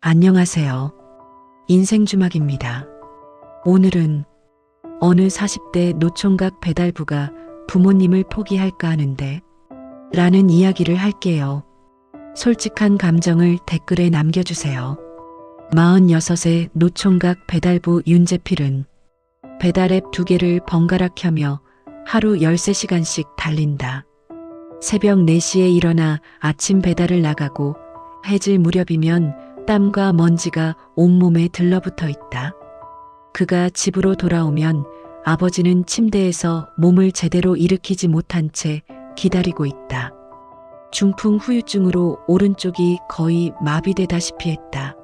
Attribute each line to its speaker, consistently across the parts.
Speaker 1: 안녕하세요. 인생주막입니다. 오늘은 어느 40대 노총각 배달부가 부모님을 포기할까 하는데 라는 이야기를 할게요. 솔직한 감정을 댓글에 남겨주세요. 46의 노총각 배달부 윤재필은 배달앱 2개를 번갈아 켜며 하루 13시간씩 달린다. 새벽 4시에 일어나 아침 배달을 나가고 해질 무렵이면 땀과 먼지가 온몸에 들러붙어 있다. 그가 집으로 돌아오면 아버지는 침대에서 몸을 제대로 일으키지 못한 채 기다리고 있다. 중풍 후유증으로 오른쪽이 거의 마비되다시피 했다.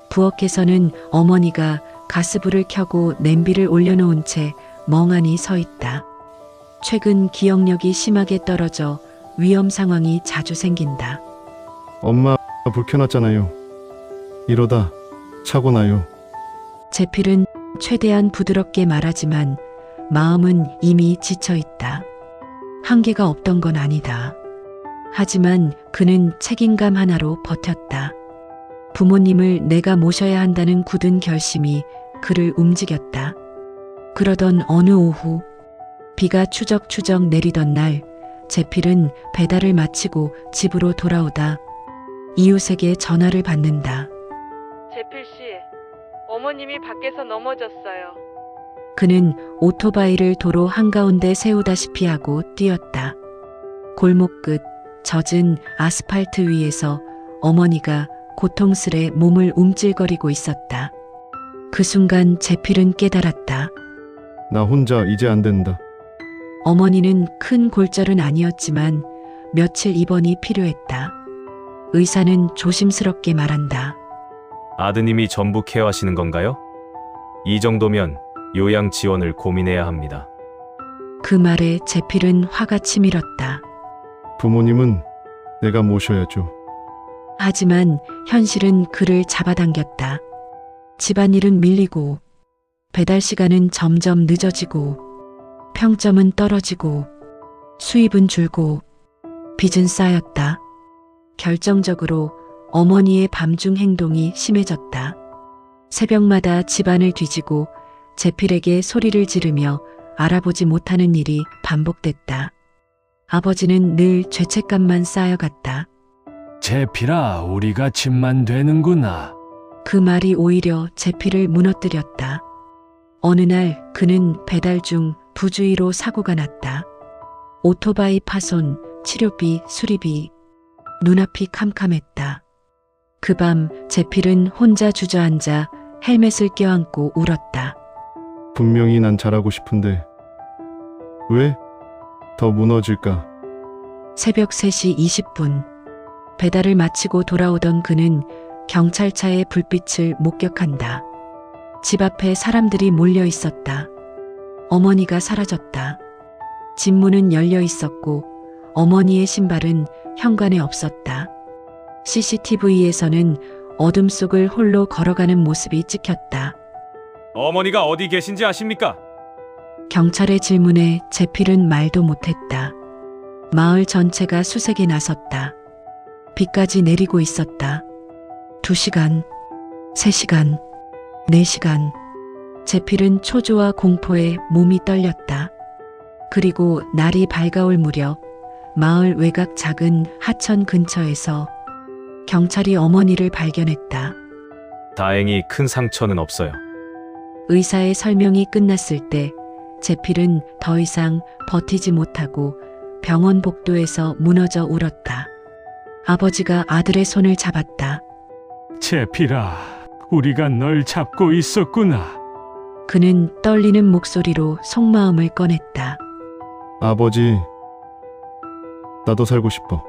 Speaker 1: 부엌에서는 어머니가 가스불을 켜고 냄비를 올려놓은 채 멍하니 서 있다. 최근 기억력이 심하게 떨어져 위험 상황이 자주 생긴다.
Speaker 2: 엄마 불 켜놨잖아요. 이러다 사고 나요.
Speaker 1: 재필은 최대한 부드럽게 말하지만 마음은 이미 지쳐 있다. 한계가 없던 건 아니다. 하지만 그는 책임감 하나로 버텼다. 부모님을 내가 모셔야 한다는 굳은 결심이 그를 움직였다. 그러던 어느 오후 비가 추적추적 내리던 날 재필은 배달을 마치고 집으로 돌아오다 이웃에게 전화를 받는다.
Speaker 3: 재필 씨, 어머님이 밖에서 넘어졌어요.
Speaker 1: 그는 오토바이를 도로 한가운데 세우다시피 하고 뛰었다. 골목 끝 젖은 아스팔트 위에서 어머니가 고통스레 몸을 움찔거리고 있었다. 그 순간 재필은 깨달았다.
Speaker 2: 나 혼자 이제 안 된다.
Speaker 1: 어머니는 큰 골절은 아니었지만 며칠 입원이 필요했다. 의사는 조심스럽게 말한다.
Speaker 4: 아드님이 전부 케어하시는 건가요? 이 정도면 요양 지원을 고민해야 합니다.
Speaker 1: 그 말에 재필은 화가 치밀었다.
Speaker 2: 부모님은 내가 모셔야죠.
Speaker 1: 하지만 현실은 그를 잡아당겼다. 집안일은 밀리고 배달 시간은 점점 늦어지고 평점은 떨어지고 수입은 줄고 빚은 쌓였다. 결정적으로 어머니의 밤중 행동이 심해졌다. 새벽마다 집안을 뒤지고 재필에게 소리를 지르며 알아보지 못하는 일이 반복됐다. 아버지는 늘 죄책감만 쌓여갔다.
Speaker 5: 재필아, 우리가 집만 되는구나.
Speaker 1: 그 말이 오히려 재필을 무너뜨렸다. 어느 날 그는 배달 중 부주의로 사고가 났다. 오토바이 파손, 치료비, 수리비, 눈앞이 캄캄했다. 그 밤 재필은 혼자 주저앉아 헬멧을 껴안고 울었다.
Speaker 2: 분명히 난 잘하고 싶은데 왜 더 무너질까?
Speaker 1: 새벽 3시 20분 배달을 마치고 돌아오던 그는 경찰차의 불빛을 목격한다. 집 앞에 사람들이 몰려 있었다. 어머니가 사라졌다. 집 문은 열려 있었고 어머니의 신발은 현관에 없었다. CCTV에서는 어둠 속을 홀로 걸어가는 모습이 찍혔다.
Speaker 4: 어머니가 어디 계신지 아십니까?
Speaker 1: 경찰의 질문에 재필은 말도 못했다. 마을 전체가 수색에 나섰다. 비까지 내리고 있었다. 2시간, 3시간, 4시간. 재필은 초조와 공포에 몸이 떨렸다. 그리고 날이 밝아올 무렵 마을 외곽 작은 하천 근처에서 경찰이 어머니를 발견했다.
Speaker 4: 다행히 큰 상처는 없어요.
Speaker 1: 의사의 설명이 끝났을 때 재필은 더 이상 버티지 못하고 병원 복도에서 무너져 울었다. 아버지가 아들의 손을 잡았다.
Speaker 5: 재필아, 우리가 널 잡고 있었구나.
Speaker 1: 그는 떨리는 목소리로 속마음을 꺼냈다.
Speaker 2: 아버지, 나도 살고 싶어.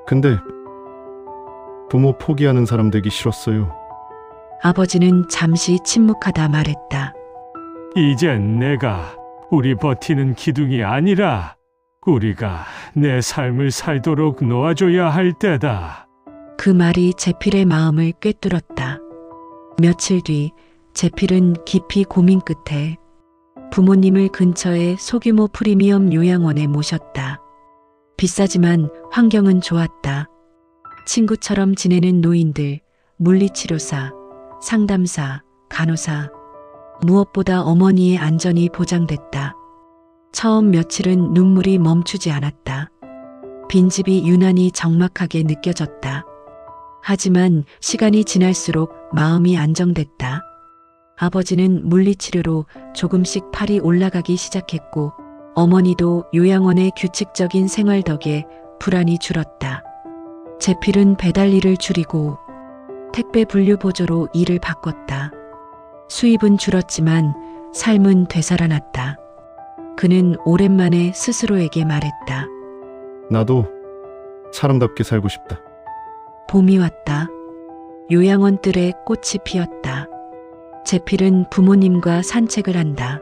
Speaker 2: 근데 부모 포기하는 사람 되기 싫었어요.
Speaker 1: 아버지는 잠시 침묵하다 말했다.
Speaker 5: 이젠 내가 우리 버티는 기둥이 아니라 우리가 내 삶을 살도록 놓아줘야 할 때다.
Speaker 1: 그 말이 재필의 마음을 꿰뚫었다. 며칠 뒤 재필은 깊이 고민 끝에 부모님을 근처의 소규모 프리미엄 요양원에 모셨다. 비싸지만 환경은 좋았다. 친구처럼 지내는 노인들, 물리치료사, 상담사, 간호사. 무엇보다 어머니의 안전이 보장됐다. 처음 며칠은 눈물이 멈추지 않았다. 빈집이 유난히 적막하게 느껴졌다. 하지만 시간이 지날수록 마음이 안정됐다. 아버지는 물리치료로 조금씩 팔이 올라가기 시작했고 어머니도 요양원의 규칙적인 생활 덕에 불안이 줄었다. 제필은 배달 일을 줄이고 택배 분류 보조로 일을 바꿨다. 수입은 줄었지만 삶은 되살아났다. 그는 오랜만에 스스로에게 말했다.
Speaker 2: 나도 사람답게 살고 싶다.
Speaker 1: 봄이 왔다. 요양원 뜰에 꽃이 피었다. 제필은 부모님과 산책을 한다.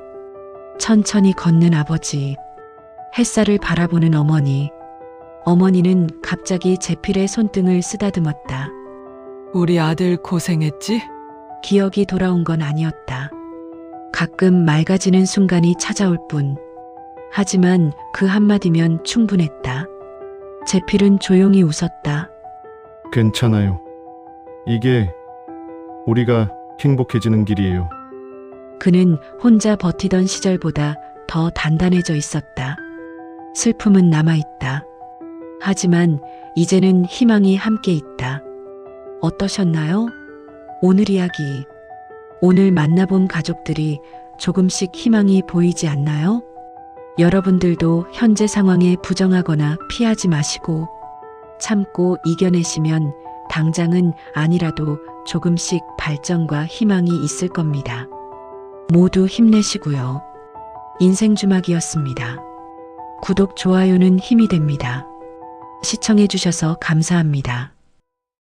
Speaker 1: 천천히 걷는 아버지, 햇살을 바라보는 어머니. 어머니는 갑자기 제필의 손등을 쓰다듬었다.
Speaker 6: 우리 아들 고생했지?
Speaker 1: 기억이 돌아온 건 아니었다. 가끔 맑아지는 순간이 찾아올 뿐. 하지만 그 한마디면 충분했다. 제필은 조용히 웃었다.
Speaker 2: 괜찮아요. 이게 우리가 행복해지는 길이에요.
Speaker 1: 그는 혼자 버티던 시절보다 더 단단해져 있었다. 슬픔은 남아있다. 하지만 이제는 희망이 함께 있다. 어떠셨나요? 오늘 이야기. 오늘 만나본 가족들이 조금씩 희망이 보이지 않나요? 여러분들도 현재 상황에 부정하거나 피하지 마시고 참고 이겨내시면 당장은 아니라도 조금씩 발전과 희망이 있을 겁니다. 모두 힘내시고요. 인생주막이었습니다. 구독, 좋아요는 힘이 됩니다. 시청해주셔서 감사합니다.